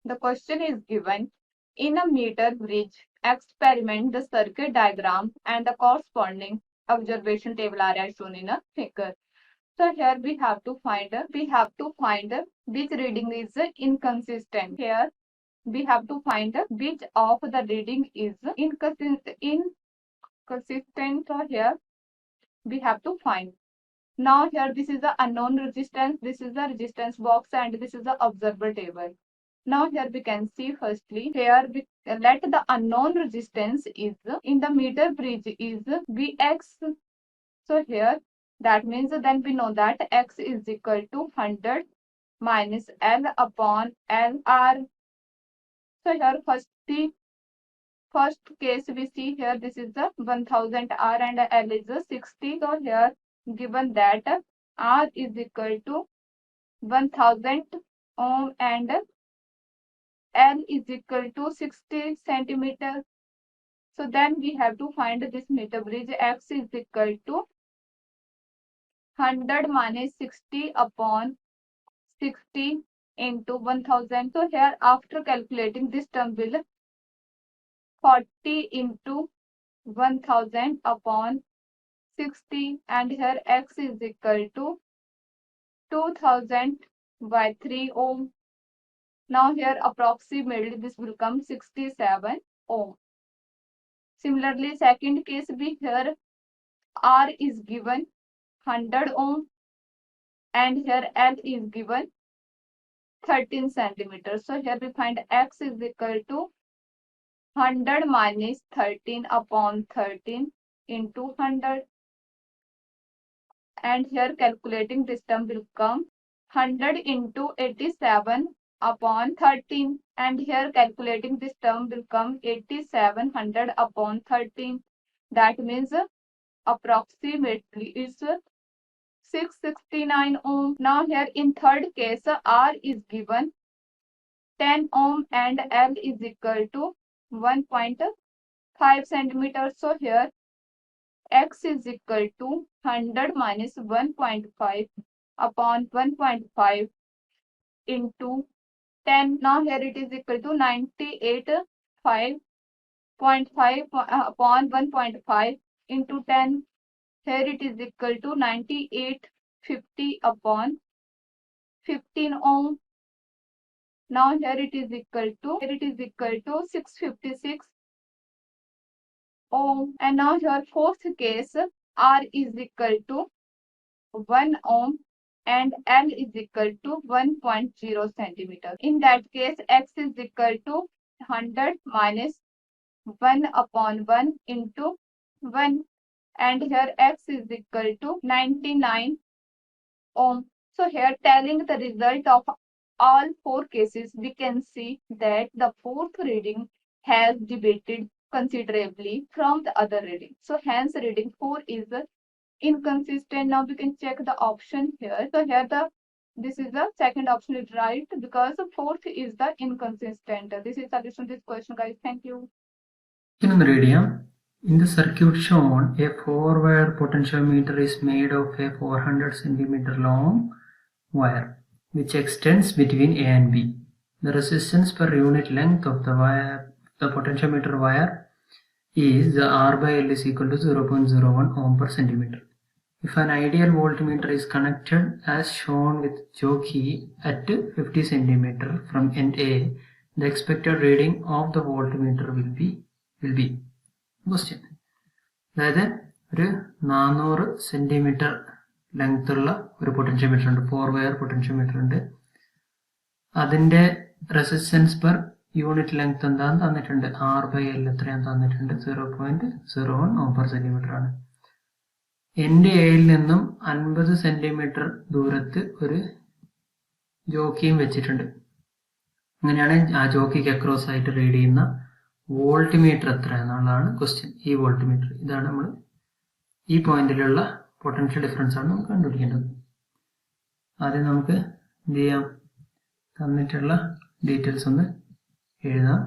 The question is given in a meter bridge. Experiment the circuit diagram and the corresponding observation table are shown in a figure. So here we have to find which reading is inconsistent. Here we have to find which of the reading is inconsistent. So here we have to find. Now here this is the unknown resistance, this is the resistance box, and this is the observer table. Now here we can see firstly here we let the unknown resistance is in the meter bridge is Vx. So here that means then we know that X is equal to 100 minus L upon LR. So here first case we see here this is the 1000 R and L is 60. So here given that R is equal to 1000 ohm and L is equal to 60 centimeter. So then we have to find this meter bridge. X is equal to 100 minus 60 upon 60 into 1000. So here after calculating this term will 40 into 1000 upon 60, and here X is equal to 2000 by 3 ohm. Now here approximately this will come 67 ohm. Similarly, second case we here R is given 100 ohm and here L is given 13 centimeters. So here we find X is equal to 100 minus 13 upon 13 into 100, and here calculating this term will come 100 into 87 upon 13, and here calculating this term will come 8700 upon 13. That means approximately is 669 ohm. Now here in third case R is given 10 ohm and L is equal to 1.5 centimeters. So here X is equal to 100 minus 1.5 upon 1.5 into 10. Now here it is equal to 98.5 upon 1.5 into 10. Here it is equal to 9850 upon 15 ohm. Now here it is equal to 656 ohm. And now here fourth case R is equal to 1 ohm and L is equal to 1.0 centimeter. In that case X is equal to 100 minus 1 upon 1 into 1, and here X is equal to 99 ohm. So here telling the result of all four cases, we can see that the fourth reading has deviated considerably from the other reading. So hence reading 4 is inconsistent. Now we can check the option here. So here this is the second option is right because the fourth is the inconsistent. This is solution to this question, guys. Thank you. In the circuit shown, a 4-wire potentiometer is made of a 400 cm long wire which extends between A and B. The resistance per unit length of the potentiometer wire is the R by L is equal to 0.01 ohm per centimeter. If an ideal voltmeter is connected as shown with jockey at 50 cm from end A, the expected reading of the voltmeter will be question. അതായത് ഒരു 400 centimetre length ഉള്ള ഒരു potentiometer ഉണ്ട്, 4-വയർ potentiometer ഉണ്ട്. അതിന്റെ resistance per unit length എന്താന്ന് തന്നിട്ടുണ്ട്, R by L എത്രയാന്ന് തന്നിട്ടുണ്ട്, 0.01 ഓം പെർ സെന്റിമീറ്റർ ആണ്. എൻ്റെ എയിൽ നിന്നും 50 സെന്റിമീറ്റർ ദൂരത്ത് ഒരു ജോക്കിയും വെച്ചിട്ടുണ്ട്. അങ്ങനെയാണ് ആ ജോക്കിക്ക് അക്രോസ് ആയിട്ട് റീഡ് ചെയ്യുന്ന വോൾട്ട്മീറ്റർ എത്ര എന്നുള്ളതാണ് ക്വസ്റ്റ്യൻ. ഈ വോൾട്ട്മീറ്റർ ഇതാണ് നമ്മൾ ഈ പോയിന്റിലുള്ള പൊട്ടൻഷ്യൽ ഡിഫറൻസ് ആണ് നമുക്ക് കണ്ടുപിടിക്കേണ്ടത്. ആദ്യം നമുക്ക് എന്ത് ചെയ്യാം, തന്നിട്ടുള്ള ഡീറ്റെയിൽസ് ഒന്ന് എഴുതാം.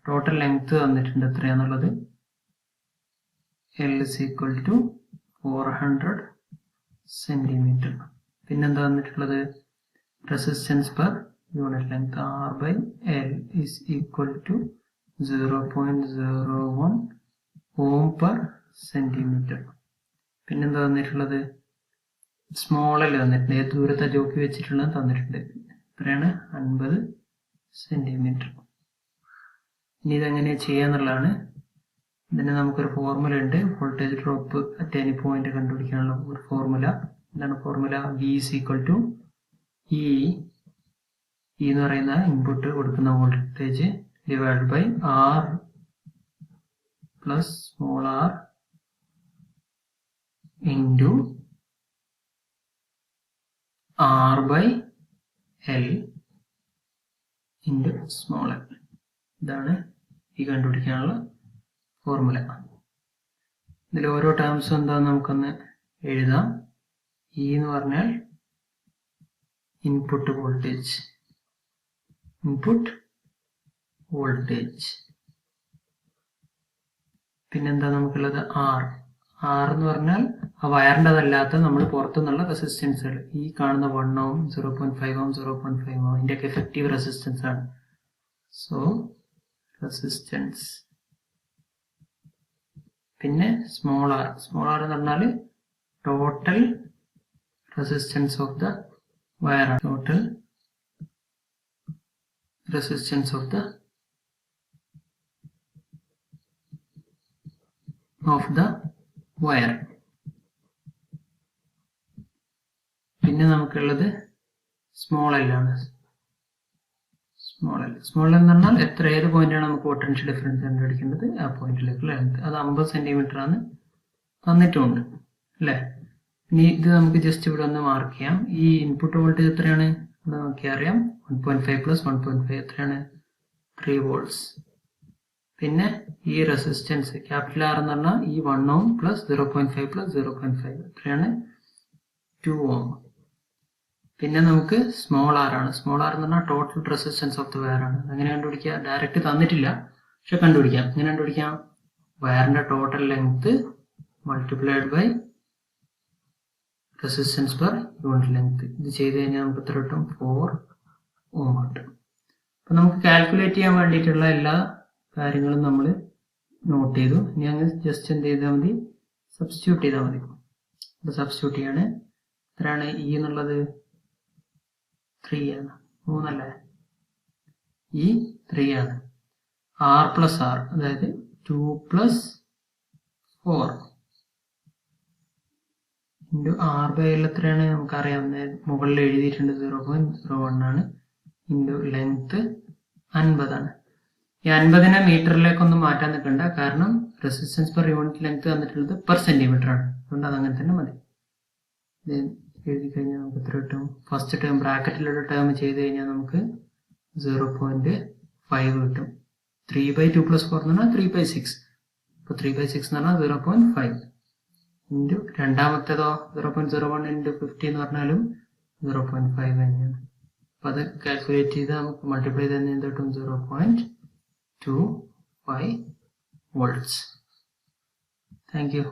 ടോട്ടൽ ലെങ്ത് തന്നിട്ടുണ്ട് എത്രയാന്നുള്ളത്, L is equal to 400 centimetre. പിന്നെന്താ തന്നിട്ടുള്ളത്, resistance per unit length R by L is equal to 0.01 ohm per centimeter. പിന്നെന്താ തന്നിട്ടുള്ളത്? സ്മോളിൽ തന്നിട്ടുണ്ട്, ഏത് ദൂരത്തെ ജോക്കി വെച്ചിട്ടുള്ളത് തന്നിട്ടുണ്ട്. എത്രയാണ്? 50 സെന്റിമീറ്റർ. ഇനി ഇതെങ്ങനെ ചെയ്യാന്നുള്ളതാണ്. ഇതിന് നമുക്കൊരു ഫോർമുല ഉണ്ട്, voltage drop at any point കണ്ടുപിടിക്കാനുള്ള ഒരു ഫോർമുല. എന്താണ് formula? V is equal to E എന്ന് പറയുന്ന ഇൻപുട്ട് കൊടുക്കുന്ന voltage divide by R plus small r into R by L into small l. ഇതാണ് ഈ കണ്ടുപിടിക്കാനുള്ള ഫോർമുല. ഇതിൽ ഓരോ ടേംസും എന്താണെന്ന് നമുക്കൊന്ന് എഴുതാം. E എന്ന് പറഞ്ഞാൽ ഇൻപുട്ട് വോൾട്ടേജ്, പിന്നെന്താ നമുക്കുള്ളത്? R എന്ന് പറഞ്ഞാൽ ആ വയറിൻ്റെതല്ലാത്ത നമ്മൾ പുറത്തുനിന്നുള്ള റെസിസ്റ്റൻസുകൾ. ഈ കാണുന്ന 1 ohm, 0.5 ohm, 0.5 ohm ഇതിൻ്റെയൊക്കെ എഫക്റ്റീവ് റെസിസ്റ്റൻസ് ആണ്. So resistance. പിന്നെ സ്മോൾ r എന്ന് പറഞ്ഞാൽ total resistance of the wire, total resistance of the wire. പിന്നെ നമുക്കുള്ളത് സ്മോൾ l ആണ്. സ്മോൾ l എന്ന് പറഞ്ഞാൽ ഏത് പോയിന്റാണ് നമുക്ക് പൊട്ടൻഷ്യൽ ഡിഫറൻസ് കണ്ടുപിടിക്കേണ്ടത്, ആ പോയിന്റിലേക്കുള്ള ലെങ്ത്. അത് 50 സെന്റിമീറ്റർ ആണ് തന്നിട്ടുണ്ട് അല്ലേ. ഇനി ഇത് നമുക്ക് ജസ്റ്റ് ഇവിടെ ഒന്ന് മാർക്ക് ചെയ്യാം. ഈ ഇൻപുട്ട് വോൾട്ടേജ് എത്രയാണ് ഇവിടെ നോക്കിയാൽ അറിയാം. 1.5 പ്ലസ് 1.5 എത്രയാണ്? 3 volts. പിന്നെ ഈ റെസിസ്റ്റൻസ് ക്യാപിറ്റൽ R എന്ന് പറഞ്ഞാൽ ഈ 1 ohm പ്ലസ് 0.5 പ്ലസ് 0.5 എത്രയാണ്? 2 ohm. പിന്നെ നമുക്ക് സ്മോൾ r ആണ്. സ്മോൾ r എന്ന് പറഞ്ഞാൽ total resistance of the wire ആണ്. അങ്ങനെ കണ്ടുപിടിക്കുക. ഡയറക്റ്റ് തന്നിട്ടില്ല, പക്ഷെ കണ്ടുപിടിക്കാം. എങ്ങനെ കണ്ടുപിടിക്കാം? വയറിന്റെ total length multiplied by resistance per unit length. ഇത് ചെയ്ത് കഴിഞ്ഞാൽ നമുക്ക് എത്ര കിട്ടും? 4 ohm കിട്ടും. അപ്പം നമുക്ക് കാൽക്കുലേറ്റ് ചെയ്യാൻ വേണ്ടിയിട്ടുള്ള എല്ലാ കാര്യങ്ങളും നമ്മൾ നോട്ട് ചെയ്തു. ഇനി അങ്ങ് ജസ്റ്റ് എന്ത് ചെയ്താൽ മതി? സബ്സ്റ്റിറ്റ്യൂട്ട് ചെയ്താൽ മതി. ഇവിടെ സബ്സ്റ്റിറ്റ്യൂട്ട് ചെയ്യാണ്. എത്രയാണ് E എന്നുള്ളത്? 3 ആണ്. 3 അല്ലേ? E 3 ആണ്. R പ്ലസ് R അതായത് 2 plus 4 into R by L എത്രയാണ്? നമുക്കറിയാം, മുകളിൽ എഴുതിയിട്ടുണ്ട് 0.01 ആണ്. ഇൻറ്റു ലെങ്ത് 50 ആണ്. ഈ 50നെ മീറ്ററിലേക്കൊന്നും മാറ്റാൻ നിൽക്കണ്ട, കാരണം റെസിസ്റ്റൻസ് പെർ യൂണിറ്റ് ലെങ്ത് തന്നിട്ടുള്ളത് പെർ സെന്റിമീറ്റർ ആണ്. അതുകൊണ്ട് അതങ്ങനെ തന്നെ മതി. ഇത് എഴുതി കഴിഞ്ഞാൽ നമുക്ക് എത്ര കിട്ടും? ഫസ്റ്റ് ടേം ബ്രാക്കറ്റിലുള്ള ടേം ചെയ്ത് കഴിഞ്ഞാൽ നമുക്ക് 0.5 കിട്ടും. 3/2 പ്ലസ് 4 എന്ന് പറഞ്ഞാൽ 3/6. അപ്പോൾ 3/6 എന്ന് പറഞ്ഞാൽ 0.5 ഇൻറ്റു രണ്ടാമത്തേതോ 0.01 ഇൻറ്റു 50 എന്ന് പറഞ്ഞാലും 0.5 തന്നെയാണ്. അപ്പം അത് കാൽക്കുലേറ്റ് ചെയ്ത് നമുക്ക് മൾട്ടിപ്ലൈ ചെയ്ത് എന്ത് കിട്ടും? 0.25 volts. Thank you.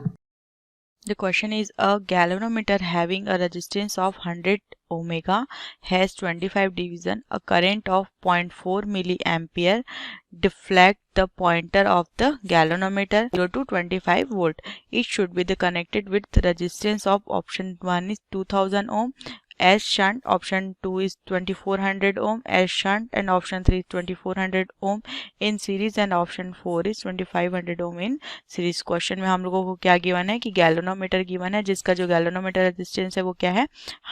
The question is, a galvanometer having a resistance of 100 ohms has 25 division, a current of 0.4 milliampere, deflect the pointer of the galvanometer 0 to 25 volt. It should be connected with resistance of option 1 is 2000 ohm as shunt, option 2 is 2400 ohm as shunt, and option 3 is 2400 ohm in series, and option 4 is 2500 ohm in series. Question में हम लोगों को क्या given है कि galvanometer given है, जिसका जो गैल्वेनोमीटर रेजिस्टेंस है वो क्या है?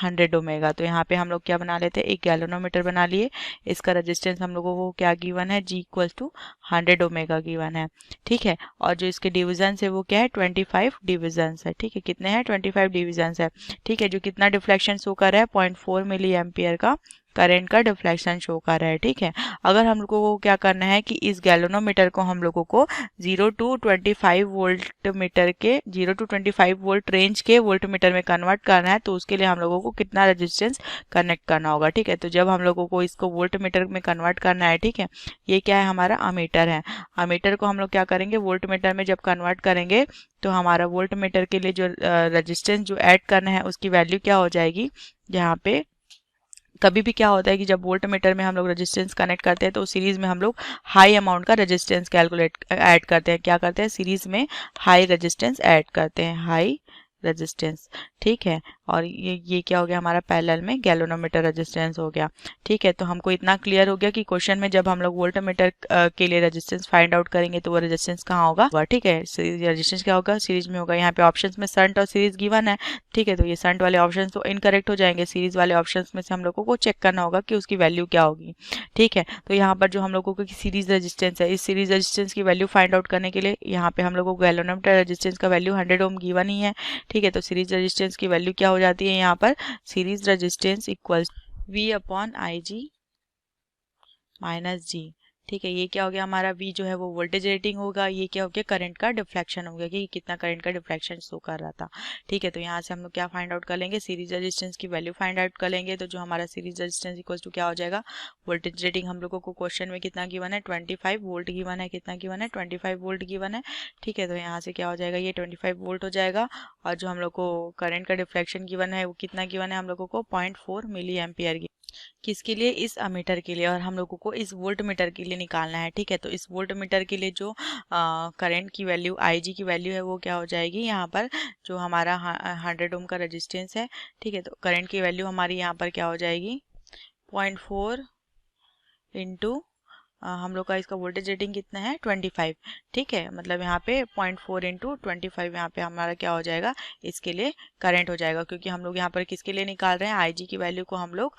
100 ओमेगा. तो यहाँ पे हम लोग क्या बना लेते हैं? एक गैल्वेनोमीटर बना लिए. इसका रेजिस्टेंस हम लोगों को क्या गिवन है? G equals to 100 omega given है. ठीक है. और जो इसके डिविजन है वो क्या है? 25 डिविजन है. ठीक है. कितने हैं? 25 डिविजन है. ठीक है. जो कितना डिफ्लेक्शन शो कर रहा है? 0.4 मिली एम्पियर का करंट का डिफ्लेक्शन शो कर रहा है. ठीक है. अगर हम लोगों को क्या करना है कि इस गैल्वेनोमीटर को हम लोगों को 0 टू 25 वोल्ट मीटर के 0 टू 25 वोल्ट रेंज के वोल्ट मीटर में कन्वर्ट करना है, तो उसके लिए हम लोगों को कितना रेजिस्टेंस कनेक्ट करना होगा. ठीक है. तो जब हम लोगों को इसको वोल्ट मीटर में कन्वर्ट करना है, ठीक है, ये क्या है? हमारा अमीटर है. अमीटर को हम लोग क्या करेंगे? वोल्ट मीटर में जब कन्वर्ट करेंगे तो हमारा वोल्ट मीटर के लिए जो रेजिस्टेंस जो ऐड करना है उसकी वैल्यू क्या हो जाएगी? यहाँ पे कभी भी क्या होता है कि जब वोल्ट मीटर में हम लोग रेजिस्टेंस कनेक्ट करते हैं तो सीरीज में हम लोग हाई अमाउंट का रेजिस्टेंस कैलकुलेट ऐड करते हैं। क्या करते हैं, सीरीज में हाई रेजिस्टेंस ऐड करते हैं, हाई रेजिस्टेंस, ठीक है। और ये क्या हो गया हमारा, पैरेलल में गैल्वेनोमीटर रेजिस्टेंस हो गया, ठीक है। तो हमको इतना क्लियर हो गया कि क्वेश्चन में जब हम लोग वोल्टमीटर के लिए रेजिस्टेंस फाइंड आउट करेंगे तो वो रेजिस्टेंस कहाँ होगा, ठीक है, रेजिस्टेंस क्या होगा, सीरीज में होगा। यहाँ पे ऑप्शंस में शंट और सीरीज गिवन है, ठीक है, तो ये शंट वाले ऑप्शन तो इनकरेक्ट हो जाएंगे, सीरीज वाले ऑप्शन में से हम लोगों को चेक करना होगा कि उसकी वैल्यू क्या होगी, ठीक है। तो यहाँ पर जो हम लोगों को सीरीज रेजिस्टेंस है, इस सीरीज रेजिस्टेंस की वैल्यू फाइंड आउट करने के लिए यहाँ पे हम लोगों को गैल्वेनोमीटर रेजिस्टेंस का वैल्यू 100 ओम गिवन ही है, ठीक है। तो सीरीज रेजिस्टेंस की वैल्यू क्या हो जाती है यहाँ पर, series resistance equals V upon IG minus G, ठीक है। ये क्या हो गया हमारा, V जो है वो वोल्टेज रेटिंग होगा, ये क्या हो गया करंट का डिफ्लेक्शन हो गया कि कितना करंट का डिफ्लेक्शन शो कर रहा था, ठीक है। तो यहाँ से हम लोग क्या फाइंड आउट कर लेंगे, सीरीज रेजिस्टेंस की वैल्यू फाइंड आउट कर लेंगे। तो जो हमारा सीरीज रेजिस्टेंस इक्वल्स टू क्या हो जाएगा, वोल्टेज रेटिंग हम लोगों को क्वेश्चन में कितना गिवन है, 25 वोल्ट गिवन है, कितना गिवन है, 25 वोल्ट गिवन है, ठीक है। तो यहाँ से क्या हो जाएगा, ये 25 वोल्ट हो जाएगा। और जो हम लोग को करंट का डिफ्लेक्शन गिवन है वो कितना गिवन है हम लोगों को, 0.4 मिली एम्पियर, किसके लिए, इस अमीटर के लिए, और हम लोगों को इस वोल्ट मीटर के लिए निकालना है, ठीक है। तो इस वोल्ट मीटर के लिए जो करंट की वैल्यू IG की वैल्यू है वो क्या हो जाएगी, यहाँ पर जो हमारा 100 ओम का रेजिस्टेंस है, ठीक है। तो करंट की वैल्यू हमारी यहाँ पर क्या हो जाएगी, 0.4 इंटू हम लोग का इसका वोल्टेज रेटिंग कितना है, 25, ठीक है। मतलब यहाँ पे 0.4 इंटू 25 यहाँ पे हमारा क्या हो जाएगा, इसके लिए करंट हो जाएगा, क्योंकि हम लोग यहाँ पर किसके लिए निकाल रहे हैं, IG की वैल्यू को हम लोग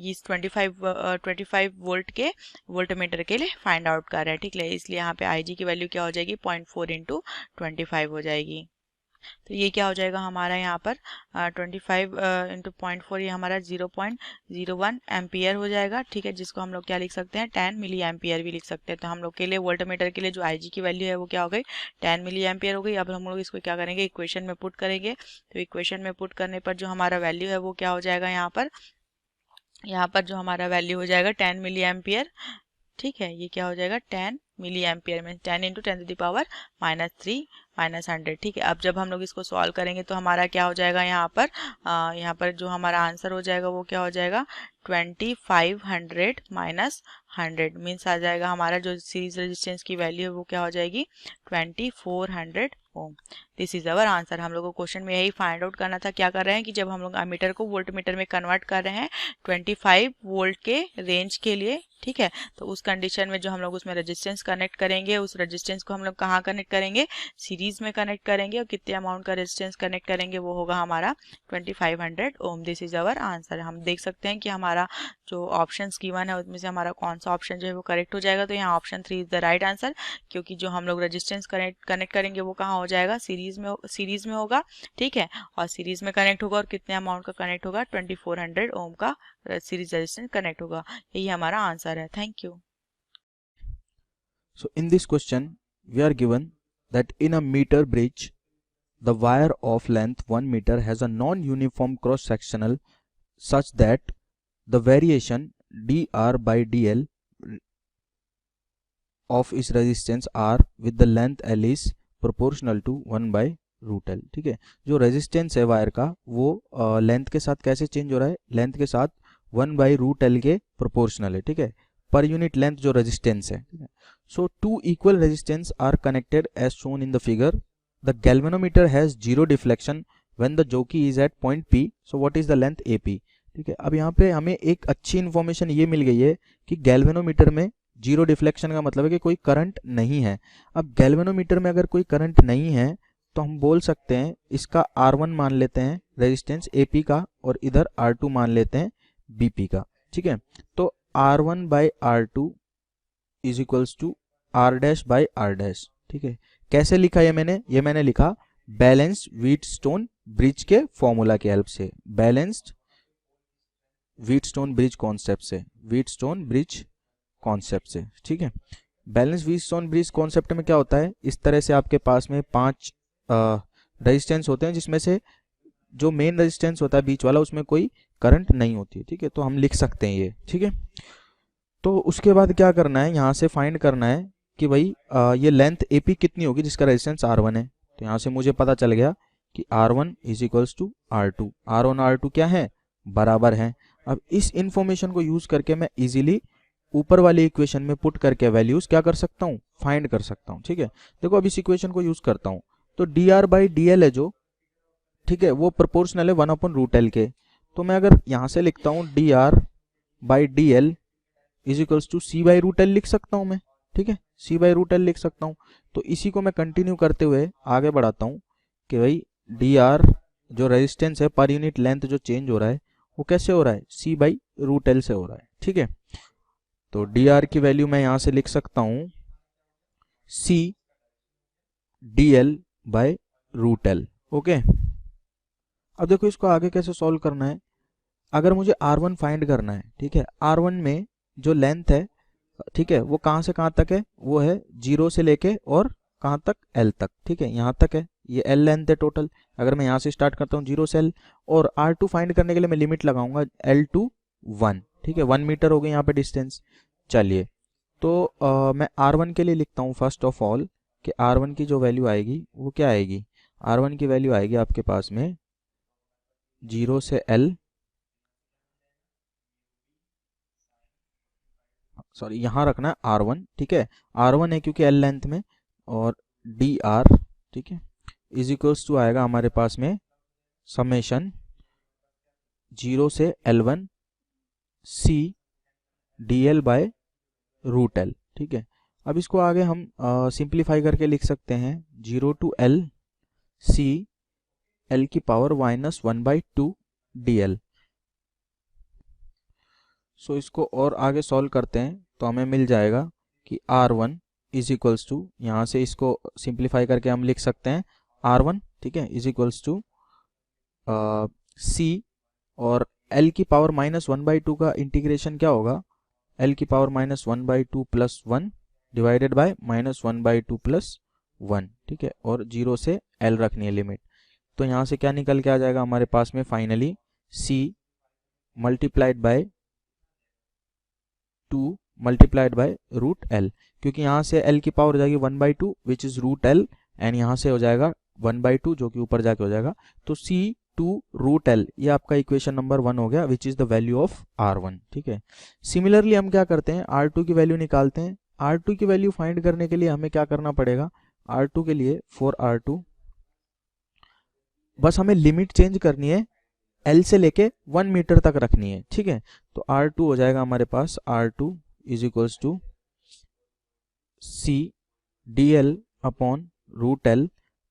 इस 25 वोल्ट के वोल्ट मीटर के लिए फाइंड आउट कर रहे हैं, ठीक है। इसलिए यहाँ पे IG की वैल्यू क्या हो जाएगी, 0.4 इंटू 25 हो जाएगी। तो ये क्या हो जाएगा हमारा यहाँ पर 25 इंटू 0.4, ये हमारा 0.01 एम्पियर हो जाएगा, ठीक है। जिसको हम लोग क्या लिख सकते हैं, 10 मिली एम्पियर भी लिख सकते हैं। तो हम लोग के लिए वोल्टमीटर के लिए जो IG की वैल्यू है वो क्या हो गई, 10 मिली एम्पियर हो गई। अब हम लोग इसको क्या करेंगे, इक्वेशन में पुट करेंगे। तो इक्वेशन में पुट करने पर जो हमारा वैल्यू है वो क्या हो जाएगा, यहाँ पर जो हमारा वैल्यू हो जाएगा 10 मिली एम्पियर, ठीक है। ये क्या हो जाएगा, 10 मिली एम्पियर में 10 इंटू 10⁻³ -3 -100, ठीक है। अब जब हम लोग इसको सॉल्व करेंगे तो हमारा क्या हो जाएगा, यहाँ पर जो हमारा आंसर हो जाएगा वो क्या हो जाएगा, 2500 माइनस 100 मीन्स आ जाएगा हमारा जो सीरीज रेजिस्टेंस की वैल्यू है वो क्या हो जाएगी, 2400 ohm. This is our answer. हम लोग को क्वेश्चन में यही फाइंड आउट करना था। क्या कर रहे हैं कि जब हम लोग अमीटर को वोल्ट मीटर में कन्वर्ट कर रहे हैं 25 वोल्ट के रेंज के लिए, ठीक है। तो उस कंडीशन में जो हम लोग उसमें रेजिस्टेंस कनेक्ट करेंगे, उस रेजिस्टेंस को हम लोग कहाँ कनेक्ट करेंगे, सीरीज में कनेक्ट करेंगे, और कितने अमाउंट का रेजिस्टेंस कनेक्ट करेंगे वो होगा हमारा 2500 ohm. This is our answer. हम देख सकते हैं कि हमारा जो ऑप्शंस गिवन है उसमें से हमारा कौन सा ऑप्शन जो है वो करेक्ट हो जाएगा। तो यहाँ option 3 is the right answer, क्योंकि जो हम लोग रेजिस्टेंस कनेक्ट करेंगे वो कहाँ हो जाएगा, सीरीज में होगा, ठीक है। और सीरीज में कनेक्ट होगा और कितने अमाउंट का कनेक्ट होगा, 2400 ओम का सीरीज रेजिस्टेंस कनेक्ट होगा। यही हमारा आंसर है। Thank you. So in this question we are given that in a meter bridge the wire of length 1 meter has a non-uniform cross sectional such that the variation dr by dl of its resistance r with the length l is proportional to 1 by root l, ठीक है। जो resistance है wire का वो length के साथ कैसे change हो रहा है, लेंथ के साथ 1 by रूट l के प्रोपोर्शनल है, ठीक है, पर यूनिट लेंथ जो रेजिस्टेंस है, ठीक है। So two equal resistance are connected as shown in the figure. The galvanometer has zero deflection when the jockey is at point P, so what is the length AP, ठीक है। अब यहाँ पे हमें एक अच्छी इन्फॉर्मेशन ये मिल गई है कि गैल्वेनोमीटर में जीरो डिफ्लेक्शन का मतलब है कि कोई करंट नहीं है। अब गैल्वेनोमीटर में अगर कोई करंट नहीं है तो हम बोल सकते हैं इसका R1 मान लेते हैं रेजिस्टेंस AP का, और इधर R2 मान लेते हैं BP का, ठीक है। तो R1 by R2 is equals to R dash by R dash, ठीक है। कैसे लिखा ये मैंने लिखा बैलेंस्ड व्हीटस्टोन ब्रिज के फॉर्मूला की हेल्प से, बैलेंस्ड व्हीटस्टोन ब्रिज कॉन्सेप्ट से, ठीक है। बैलेंस व्हीटस्टोन ब्रिज कॉन्सेप्ट में क्या होता है, इस तरह से आपके पास में 5 रेजिस्टेंस होते हैं, जिसमें से जो मेन रेजिस्टेंस होता है बीच वाला उसमें कोई करंट नहीं होती है, ठीक है। तो हम लिख सकते हैं ये, ठीक है। तो उसके बाद क्या करना है, यहाँ से फाइंड करना है कि भाई ये लेंथ AP कितनी होगी जिसका रेजिस्टेंस R1 है। तो यहाँ से मुझे पता चल गया कि R1 is equals to R2, R1 R2 क्या है, बराबर है। अब इस इंफॉर्मेशन को यूज करके मैं इजीली ऊपर वाली इक्वेशन में पुट करके वैल्यूज क्या कर सकता हूँ, फाइंड कर सकता हूँ। ठीक है, देखो अब इस इक्वेशन को यूज करता हूँ तो D R by D L है जो, ठीक है, वो प्रोपोर्शनल है 1/√L के। तो मैं अगर यहाँ से लिखता हूँ D R by D L is equals to C/√L लिख सकता हूँ मैं। ठीक है, C/√L लिख सकता हूँ। तो इसी को मैं कंटिन्यू करते हुए आगे बढ़ाता हूँ कि भाई डी आर जो रेजिस्टेंस है पर यूनिट लेंथ जो चेंज हो रहा है वो कैसे हो रहा है, C/√L से हो रहा है। ठीक है, तो डी आर की वैल्यू मैं यहाँ से लिख सकता हूँ C/dL/√L। ओके, अब देखो इसको आगे कैसे सॉल्व करना है। अगर मुझे R1 फाइंड करना है, ठीक है, R1 में जो लेंथ है, ठीक है, वो कहाँ से कहाँ तक है, वो है 0 से लेके और कहाँ तक, L तक। ठीक है, यहाँ तक है, ये L लेंथ है टोटल। अगर मैं यहाँ से स्टार्ट करता हूँ 0 से L, और R2 फाइंड करने के लिए मैं लिमिट लगाऊंगा L to 1। ठीक है, 1 मीटर हो गई यहाँ पे डिस्टेंस। चलिए, तो मैं R1 के लिए लिखता हूँ फर्स्ट ऑफ ऑल कि R1 की जो वैल्यू आएगी वो क्या आएगी, R1 की वैल्यू आएगी आपके पास में 0 से L, सॉरी यहाँ रखना है R1। ठीक है, R1 है क्योंकि L लेंथ में, और डी आर, ठीक है, इज इक्वल्स टू आएगा हमारे पास में समेशन 0 से L1 C/dL/√L। ठीक है, अब इसको आगे हम सिंप्लीफाई करके लिख सकते हैं 0 to L C/L की पावर -1/2 DL। सो इसको और आगे सॉल्व करते हैं तो हमें मिल जाएगा कि R1 इज इक्वल्स टू, यहाँ से इसको सिंप्लीफाई करके हम लिख सकते हैं R1, ठीक है, इज इक्वल्स टू C, और L की पावर -1/2 का इंटीग्रेशन क्या होगा, L की पावर -1/2 + 1 डिवाइडेड बाय -1/2 + 1। ठीक है, और 0 से L रखनी है लिमिट। तो यहाँ से क्या निकल के आ जाएगा हमारे पास में finally C multiplied by 2 multiplied by √L, क्योंकि यहाँ से L की पावर हो जाएगी 1/2 विच इज √L, एंड यहाँ से हो जाएगा 1/2 जो कि ऊपर जाके हो जाएगा। तो C/√L ये आपका इक्वेशन नंबर 1 हो गया, which is the value of R1। ठीक है, सिमिलरली हम क्या करते हैं, R2 की वैल्यू निकालते हैं। R2 की वैल्यू फाइंड करने के लिए हमें क्या करना पड़ेगा, R2 के लिए फॉर R2 बस हमें लिमिट चेंज करनी है, L से लेके 1 मीटर तक रखनी है। ठीक है, तो R2 हो जाएगा हमारे पास R2 is equals to C/dL/√L।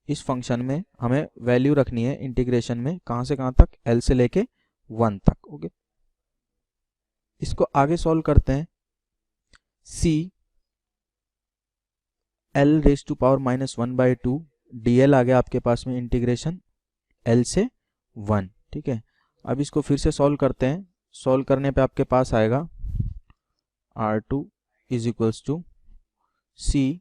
इस फंक्शन में हमें वैल्यू रखनी है इंटीग्रेशन में, कहाँ से कहाँ तक, L से लेके 1 तक। ओके, इसको आगे सॉल्व करते हैं। C/L⁻⁻² DL आ गया आपके पास में इंटीग्रेशन L से 1। ठीक है, अब इसको फिर से सॉल्व करते हैं। सॉल्व करने पे आपके पास आएगा R2 is equals to C/L⁻⁻²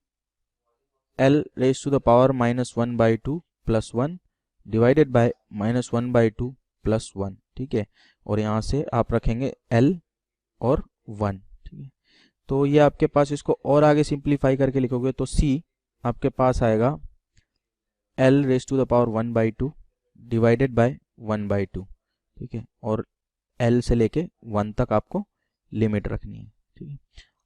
+ 1 divided by -1/2 + 1। ठीक है, और यहाँ से आप रखेंगे L और 1। ठीक है, तो ये आपके पास, इसको और आगे सिंप्लीफाई करके लिखोगे तो C आपके पास आएगा L⁻1/2 डिवाइडेड बाय 1/2। ठीक है, और L से लेके 1 तक आपको लिमिट रखनी है। ठीक है,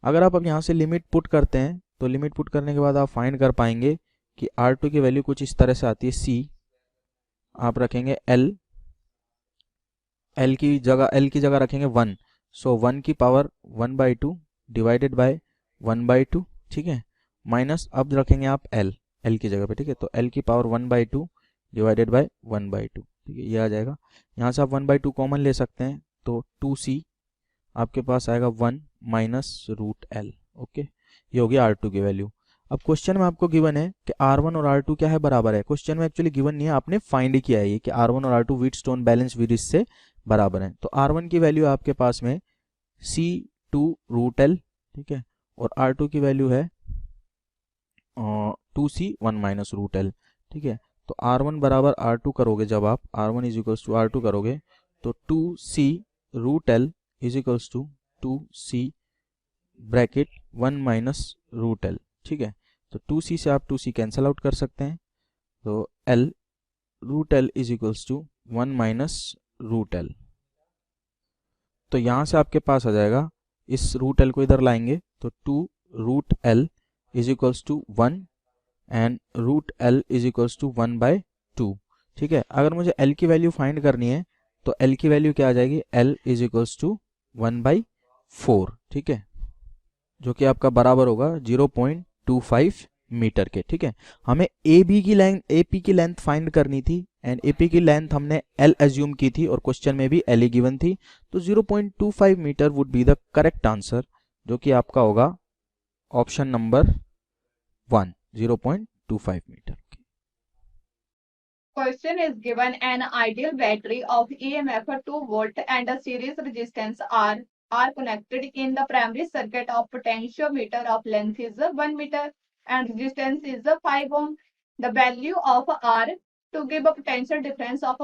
अगर आप अब यहाँ से लिमिट पुट करते हैं तो लिमिट पुट करने के बाद आप फाइंड कर पाएंगे कि R2 की वैल्यू कुछ इस तरह से आती है। C आप रखेंगे L की जगह रखेंगे 1, सो 1 की पावर 1/2 डिवाइडेड बाय 1/2। ठीक है, माइनस अब रखेंगे आप L की जगह पे। ठीक है, तो L की पावर 1/2 डिवाइडेड बाय 1/2। ठीक है, ये आ जाएगा। यहाँ से आप 1/2 कॉमन ले सकते हैं, तो 2C आपके पास आएगा 1 - √L। ओके, ये हो गया R2 की वैल्यू। अब क्वेश्चन में आपको गिवन है कि R1 और R2 क्या है, बराबर है। क्वेश्चन में एक्चुअली गिवन नहीं है, आपने फाइंड किया है ये कि R1 और R2 व्हीटस्टोन बैलेंस सीरीज से बराबर है। तो R1 की वैल्यू आपके पास में C/2√L। ठीक है, और R2 की वैल्यू है 2C 1 - √L। ठीक है, तो R1 बराबर R2 करोगे, जब आप R1 is equals to R2 करोगे तो 2C√L is equals to 2C bracket 1 - √L। ठीक है, तो 2C से आप 2C कैंसल आउट कर सकते हैं, तो L √L is equals to 1 - √L। तो यहाँ से आपके पास आ जाएगा, इस रूट एल को इधर लाएंगे तो 2 root L is equals to 1 and root L is equals to 1/2। ठीक है, अगर मुझे एल की वैल्यू फाइंड करनी है तो एल की वैल्यू क्या आ जाएगी, एल इज इक्वल्स टू 1/4। ठीक है, जो कि आपका बराबर होगा 0.25 मीटर के। ठीक है, हमें एपी की लेंथ फाइंड करनी थी एंड एपी की लेंथ हमने एल एज्यूम की थी और क्वेश्चन में भी एल ही गिवन थी, तो 0.25 metre would be the correct answer, जो कि आपका होगा option number 1, 0.25 metre. Question is given an ideal battery of EMF 2 volt and a series resistance R are connected in the primary circuit of potentiometer of length is 1 meter and resistance is 5 ohm. The value of R to give a potential difference of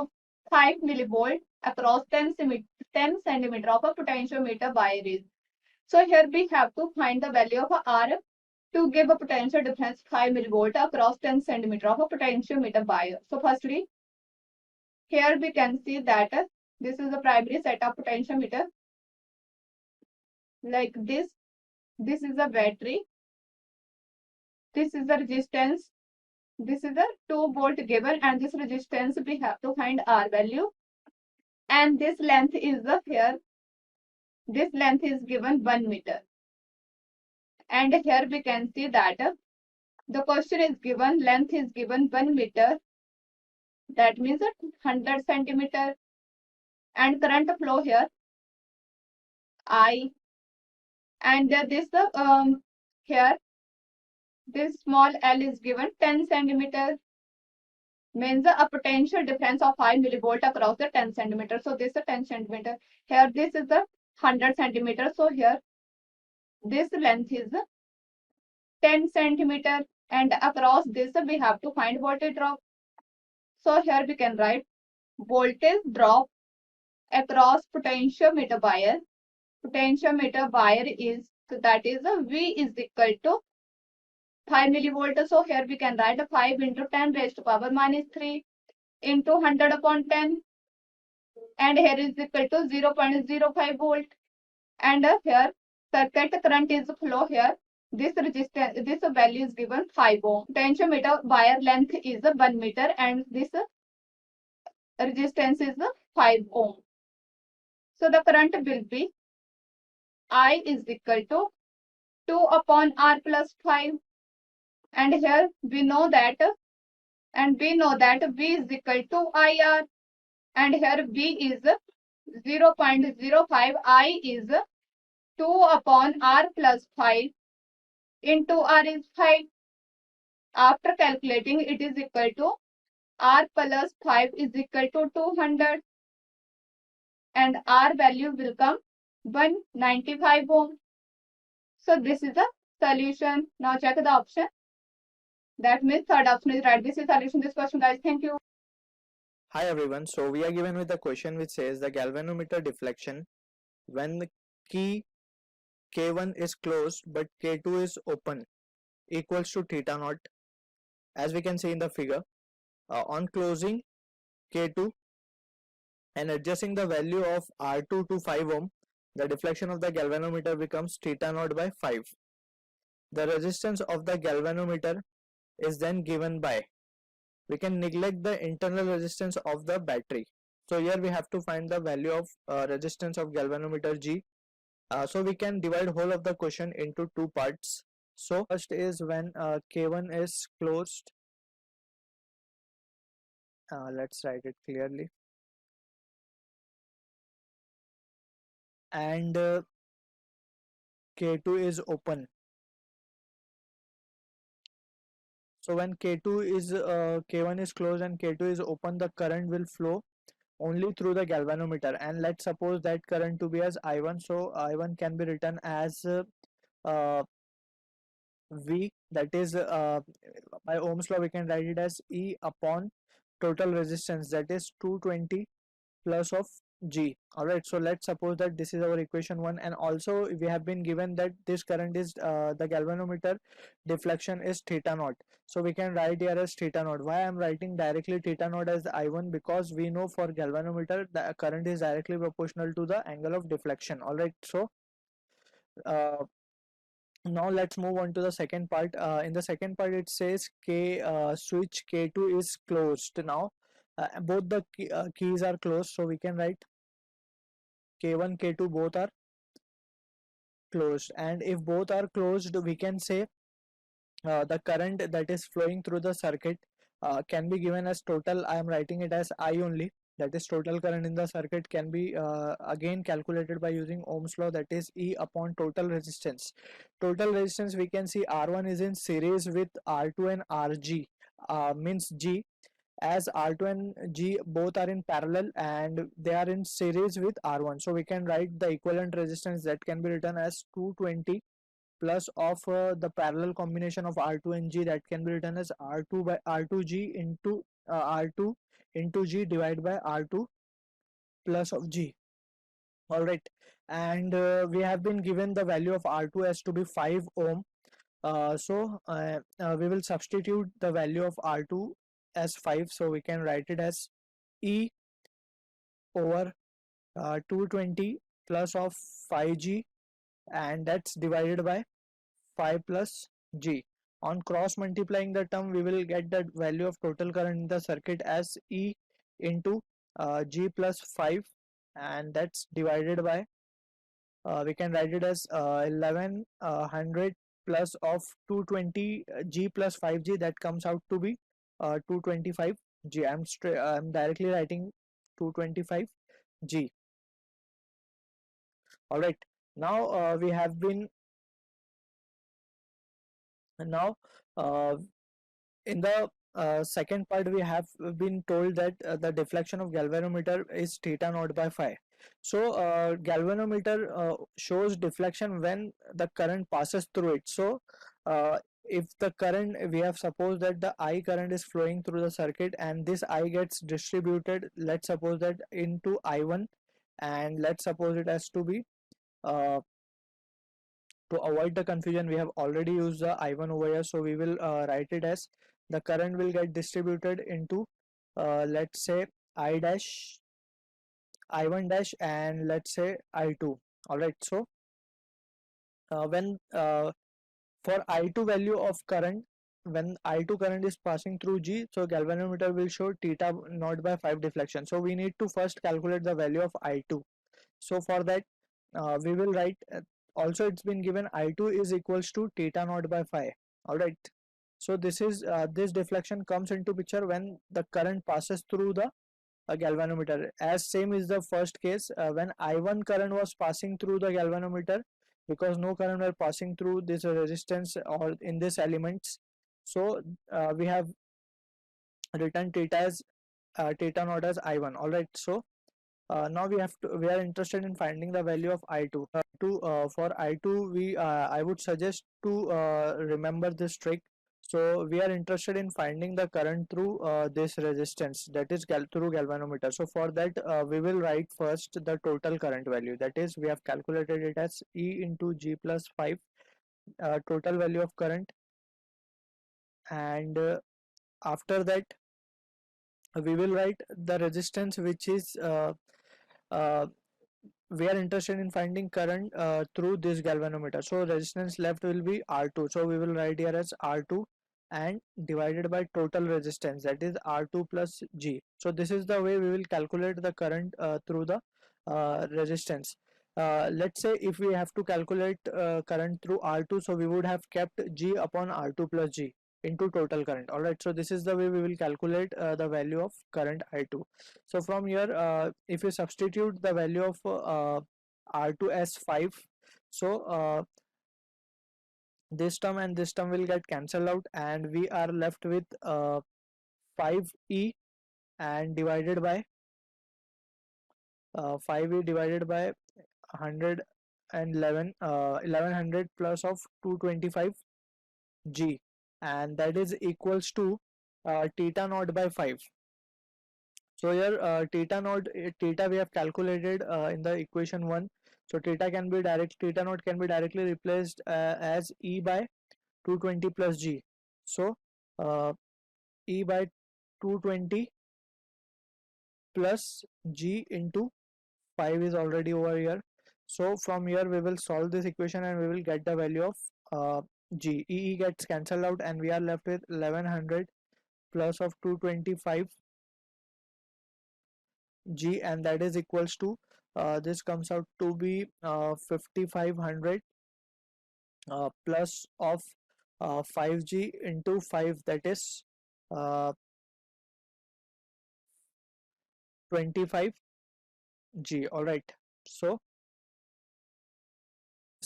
5 millivolt across 10 centimeter of a potentiometer wire is. So here we have to find the value of R to give a potential difference 5 millivolt across 10 centimeter of a potentiometer wire. So firstly, here we can see that this is the primary set of potentiometer like this. This is the battery. This is the resistance. This is the 2 volt given and this resistance we have to find R value. And this length is the here. This length is given 1 meter. And here we can see that the question is given, length is given 1 meter. That means 100 centimeter. And current flow here I, and this here this small l is given 10 centimeter, means a potential difference of 5 millivolt across the 10 centimeter. So this is 10 centimeter. Here this is the 100 centimeter. So here this length is 10 centimeter and across this we have to find voltage drop. So here we can write voltage drop across potentiometer wire. Potentiometer wire is, so that is V is equal to 5 millivolt. So here we can write 5 into 10 raised to power minus 3 into 100 upon 10. And here is equal to 0.05 volt. And here circuit current is flow here. This resistance, this value is given 5 ohm. Potentiometer wire length is 1 meter and this resistance is 5 ohm. So the current will be I is equal to 2 upon R plus 5. And here we know that V is equal to IR. And here V is 0.05, I is 2 upon R plus 5 into R is 5. After calculating, it is equal to R plus 5 is equal to 200 and R value will come 195 ohm. So this is the solution. Now check the option. That means third option is right. This is solution to this question, guys. Thank you. Hi everyone, so we are given with a question which says the galvanometer deflection when the key K1 is closed but K2 is open equals to theta naught, as we can see in the figure. On closing K2 and adjusting the value of R2 to 5 ohm, the deflection of the galvanometer becomes theta naught by 5. The resistance of the galvanometer is then given by, we can neglect the internal resistance of the battery. So here we have to find the value of resistance of galvanometer G. So we can divide whole of the question into two parts. So first is when K1 is closed. Let's write it clearly. And K2 is open. So when K1 is closed and K2 is open, the current will flow only through the galvanometer, and let's suppose that current to be as I1. So I1 can be written as V, that is by Ohm's law we can write it as E upon total resistance, that is 220 plus of G. Alright, so let's suppose that this is our equation 1, and also we have been given that this current is the galvanometer deflection is theta naught. So we can write here as theta naught. Why I am writing directly theta naught as I1? Because we know for galvanometer the current is directly proportional to the angle of deflection. Alright, so uh, now let's move on to the second part. In the second part it says switch K2 is closed. Now both the keys are closed, so we can write K1 K2 both are closed, and if both are closed we can say the current that is flowing through the circuit can be given as total. I am writing it as I only, that is total current in the circuit can be again calculated by using Ohm's law, that is E upon total resistance. Total resistance we can see R1 is in series with R2 and RG, means G, as R2 and G both are in parallel and they are in series with R1. So we can write the equivalent resistance that can be written as 220 plus of the parallel combination of R2 and G, that can be written as R2 by R2G into R2 into G divided by R2 plus of G. Alright, and we have been given the value of R2 as to be 5 ohm. We will substitute the value of R2 as 5, so we can write it as E over 220 plus of 5G, and that's divided by 5 plus G. On cross multiplying the term, we will get the value of total current in the circuit as E into G plus 5, and that's divided by we can write it as 1100 plus of 220 G plus 5G, that comes out to be 225 G. I'm directly writing 225 G. All right, now we have been now in the second part we have been told that the deflection of galvanometer is theta naught by phi. So galvanometer shows deflection when the current passes through it. So if the current, we have supposed that the I current is flowing through the circuit and this I gets distributed, let's suppose that into I1, and let's suppose it as to be to avoid the confusion we have already used the I1 over here, so we will write it as the current will get distributed into let's say I dash, I1 dash, and let's say I2. Alright, so when for I2 value of current, when I2 current is passing through G, so galvanometer will show theta naught by 5 deflection. So we need to first calculate the value of I2. So for that we will write also it's been given I2 is equals to theta naught by phi. Alright, so this is this deflection comes into picture when the current passes through the galvanometer, as same is the first case when I1 current was passing through the galvanometer, because no current were passing through this resistance or in this elements. So we have written theta as theta naught as I1. Alright, so now we are interested in finding the value of I2. For I2 I would suggest to remember this trick. So we are interested in finding the current through this resistance, that is through galvanometer. So for that we will write first the total current value, that is we have calculated it as E into G plus 5 total value of current, and after that we will write the resistance which is uh, we are interested in finding current through this galvanometer. So resistance left will be R2, so we will write here as R2 and divided by total resistance, that is R2 plus G. So this is the way we will calculate the current through the resistance. Let's say if we have to calculate current through R2, so we would have kept G upon R2 plus G into total current. Alright, so this is the way we will calculate the value of current I2. So from here if you substitute the value of R2 as 5, so this term and this term will get cancelled out and we are left with 5E and divided by 5E divided by 111 1100 plus of 225 G, and that is equals to theta naught by 5. So here theta naught, theta we have calculated in the equation 1. So theta naught can be directly replaced as E by 220 plus G. So E by 220 plus G into 5 is already over here. So from here we will solve this equation and we will get the value of G. E gets cancelled out and we are left with 1100 plus of 225 G, and that is equals to this comes out to be 5500 plus of 5G into 5, that is 25 G. All right, so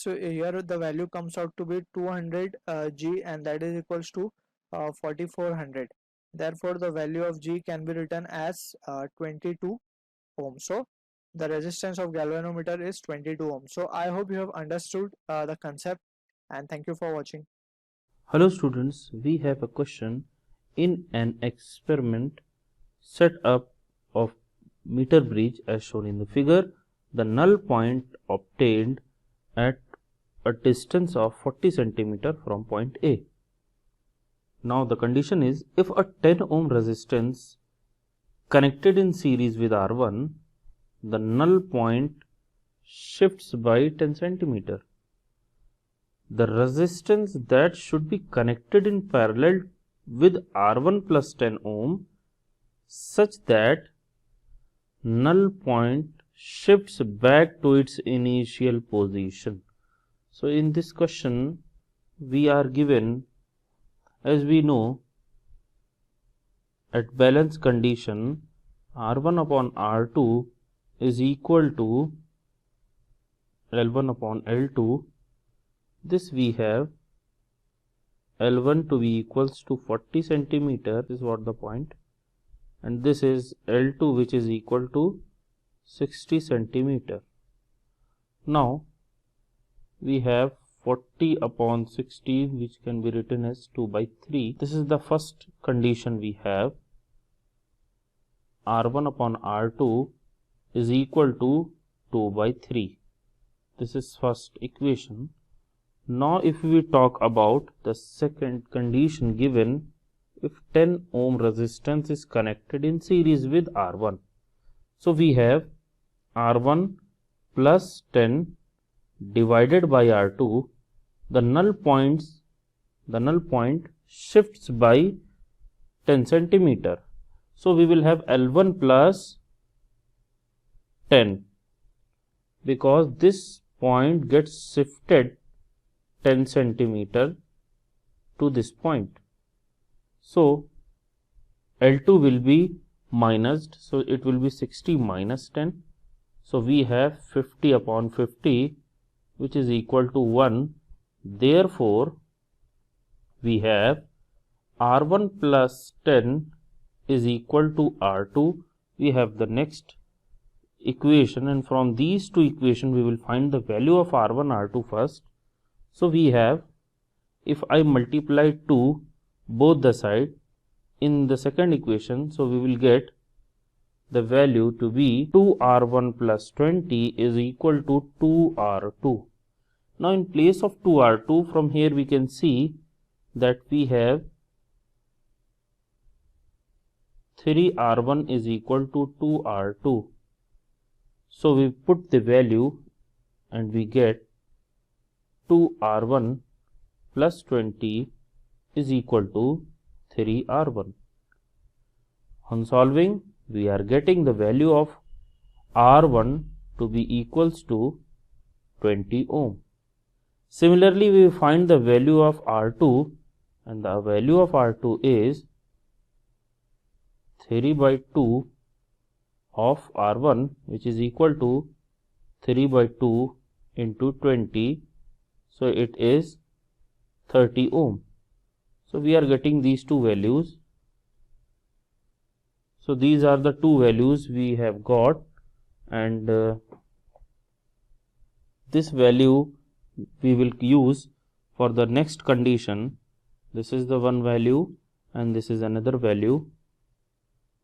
here the value comes out to be 200 G, and that is equals to 4400. Therefore the value of G can be written as 22 ohm. So the resistance of galvanometer is 22 ohm. So I hope you have understood the concept, and thank you for watching. Hello students, we have a question. In an experiment set up of meter bridge as shown in the figure, the null point obtained at a distance of 40 cm from point A. Now the condition is, if a 10 ohm resistance connected in series with R1, the null point shifts by 10 cm. The resistance that should be connected in parallel with R1 plus 10 ohm such that null point shifts back to its initial position. So in this question we are given, as we know, at balance condition R1 upon R2 is equal to L1 upon L2. This we have L1 to be equals to 40 centimeter, this is what the point, and this is L2 which is equal to 60 centimeter. Now we have 40 upon 60 which can be written as 2 by 3. This is the first condition we have. R1 upon R2 is equal to 2 by 3. This is first equation. Now if we talk about the second condition given, if 10 ohm resistance is connected in series with R1. So we have R1 plus 10 divided by R2. The null point shifts by 10 centimeter. So we will have L1 plus 10 because this point gets shifted 10 centimeter to this point. So L2 will be minused, so it will be 60 minus 10. So we have 50 upon 50 which is equal to 1. Therefore we have R1 plus 10 is equal to R2. We have the next equation, and from these two equations we will find the value of R1, R2 first. So we have, if I multiply 2 both the side in the second equation, so we will get the value to be 2R1 plus 20 is equal to 2R2. Now in place of 2R2, from here we can see that we have 3R1 is equal to 2R2. So we put the value and we get 2R1 plus 20 is equal to 3R1. On solving, we are getting the value of R1 to be equals to 20 ohm. Similarly, we find the value of R2, and the value of R2 is 3 by 2 of R1, which is equal to 3 by 2 into 20, so it is 30 ohm. So we are getting these two values. So these are the two values we have got, and this value we will use for the next condition. This is the one value and this is another value.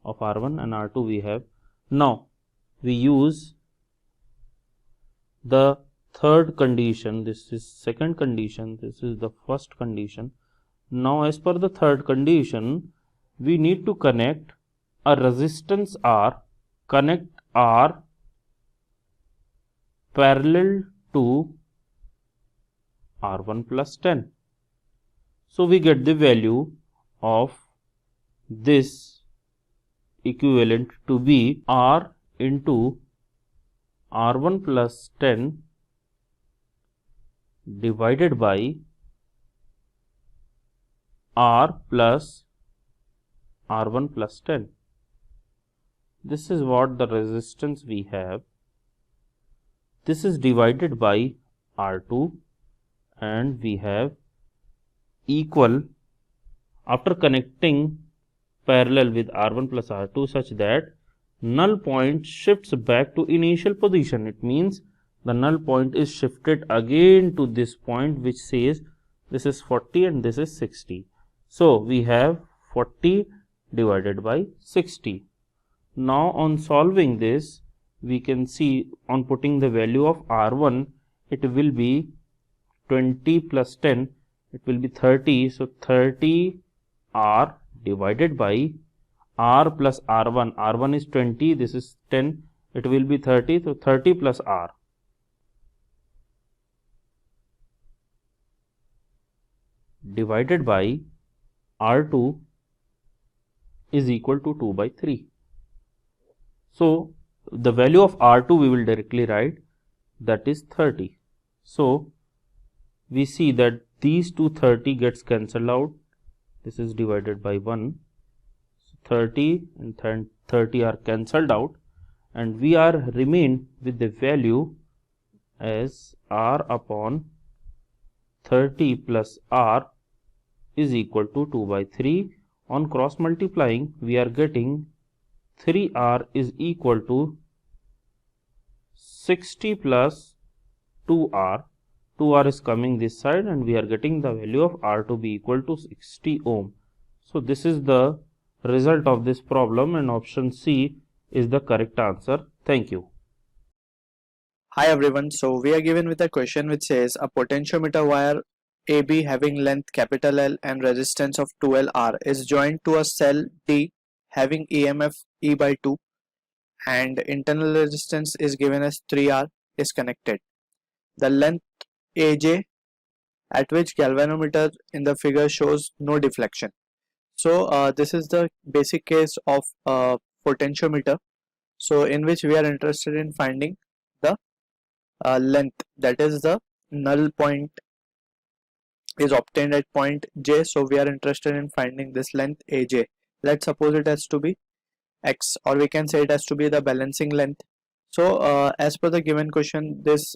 of R1 and R2 we have. Now we use the third condition. This is second condition, this is the first condition. Now as per the third condition, we need to connect a resistance R, connect R parallel to R1 plus 10. So we get the value of this equivalent to be R into R1 plus 10 divided by R plus R1 plus 10. This is what the resistance we have. This is divided by R2 and we have equal after connecting parallel with R1 plus R2 such that null point shifts back to initial position. It means the null point is shifted again to this point which says this is 40 and this is 60. So we have 40 divided by 60. Now on solving this, we can see on putting the value of R1, it will be 20 plus 10, it will be 30. So 30 R divided by R plus R1. R1 is 20, this is 10, it will be 30. So 30 plus R. Divided by R2 is equal to 2 by 3. So the value of R2 we will directly write, that is 30. So we see that these two 30 gets cancelled out. This is divided by 1. So 30 and 30 are cancelled out and we are remain with the value as R upon 30 plus R is equal to 2 by 3. On cross multiplying, we are getting 3R is equal to 60 plus 2R. 2R is coming this side and we are getting the value of R to be equal to 60 ohm. So this is the result of this problem and option C is the correct answer. Thank you. Hi everyone, so we are given with a question which says a potentiometer wire AB having length capital L and resistance of 2Lr is joined to a cell D having EMF E by 2 and internal resistance is given as 3R is connected. The length AJ at which galvanometer in the figure shows no deflection. So this is the basic case of potentiometer, so in which we are interested in finding the length, that is the null point is obtained at point J. So we are interested in finding this length AJ. Let's suppose it has to be X, or we can say it has to be the balancing length. So as per the given question, this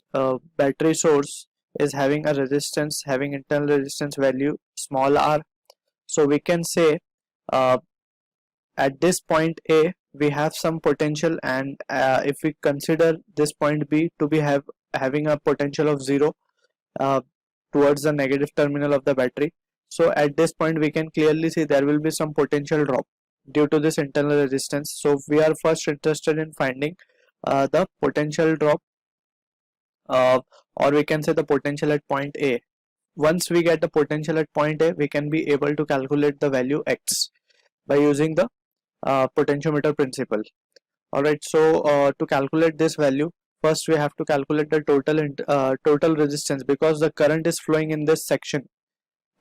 battery source is having a resistance, having internal resistance value small r. So we can say at this point A we have some potential, and if we consider this point B to be having a potential of 0 towards the negative terminal of the battery. So at this point we can clearly see there will be some potential drop due to this internal resistance. So we are first interested in finding the potential drop, or we can say the potential at point A. Once we get the potential at point A, we can be able to calculate the value X by using the potentiometer principle. Alright, so to calculate this value, first we have to calculate the total resistance, because the current is flowing in this section.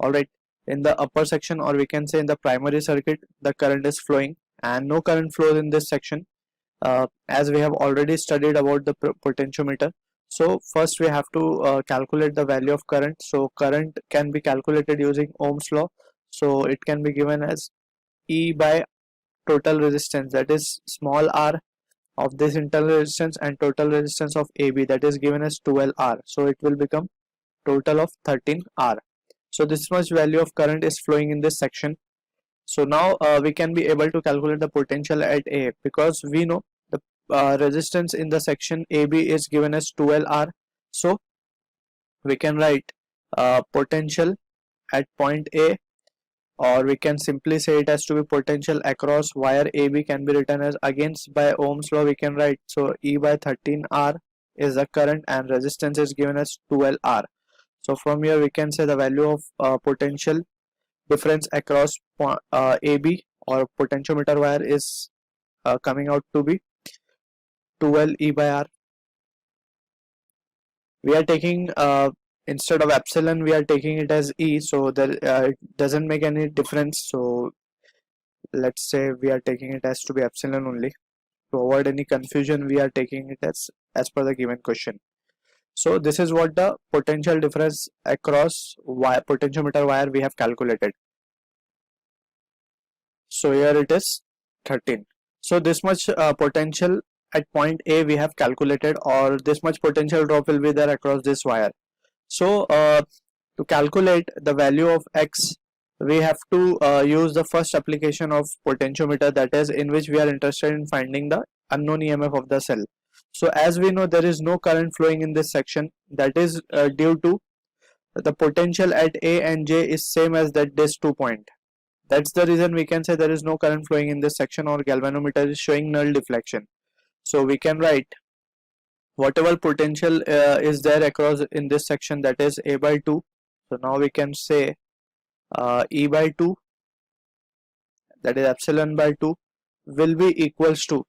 Alright, in the upper section, or we can say in the primary circuit, the current is flowing, and no current flows in this section, as we have already studied about the potentiometer. So first we have to calculate the value of current. So current can be calculated using Ohm's law. So it can be given as E by total resistance, that is small r of this internal resistance, and total resistance of AB, that is given as 12R. So it will become total of 13R. So this much value of current is flowing in this section. So now we can be able to calculate the potential at A, because we know the resistance in the section AB is given as 12R. So we can write potential at point A or we can simply say it has to be potential across wire AB can be written as, against by Ohm's law we can write, so E by 13R is the current and resistance is given as 12R. So from here we can say the value of potential difference across AB or potentiometer wire is coming out to be 12 E by R. We are taking instead of epsilon we are taking it as E, so that it doesn't make any difference. So let's say we are taking it as to be epsilon only. To avoid any confusion, we are taking it as per the given question. So this is what the potential difference across wire, potentiometer wire we have calculated. So here it is 13. So this much potential at point A we have calculated, or this much potential drop will be there across this wire. So to calculate the value of X, we have to use the first application of potentiometer, that is in which we are interested in finding the unknown EMF of the cell. So as we know there is no current flowing in this section, that is due to the potential at A and J is same as that this 2 point. That's the reason we can say there is no current flowing in this section, or galvanometer is showing null deflection. So we can write whatever potential is there across in this section, that is A by 2. So now we can say E by 2, that is epsilon by 2, will be equals to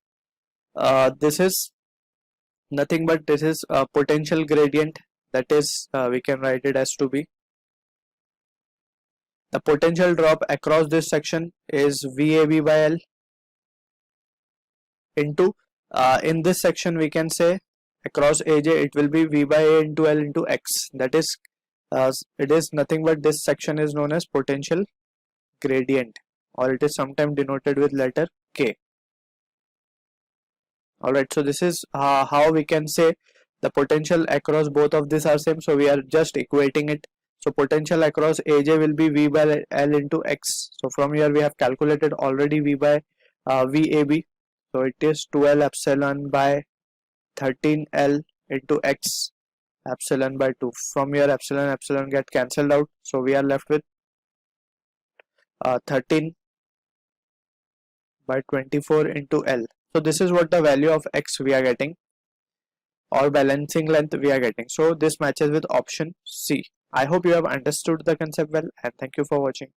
this is nothing but this is a potential gradient, that is we can write it as to be the potential drop across this section is VAB by L into in this section we can say across AJ it will be V by A into L into X, that is it is nothing but this section is known as potential gradient, or it is sometimes denoted with letter K. Alright, so this is how we can say the potential across both of these are same, so we are just equating it. So potential across AJ will be V by L into X. So from here we have calculated already V by VAB. So it is 12 epsilon by 13L into X epsilon by 2. From here epsilon get cancelled out. So we are left with 13 by 24 into L. So this is what the value of X we are getting, or balancing length we are getting. So this matches with option C. I hope you have understood the concept well, and thank you for watching.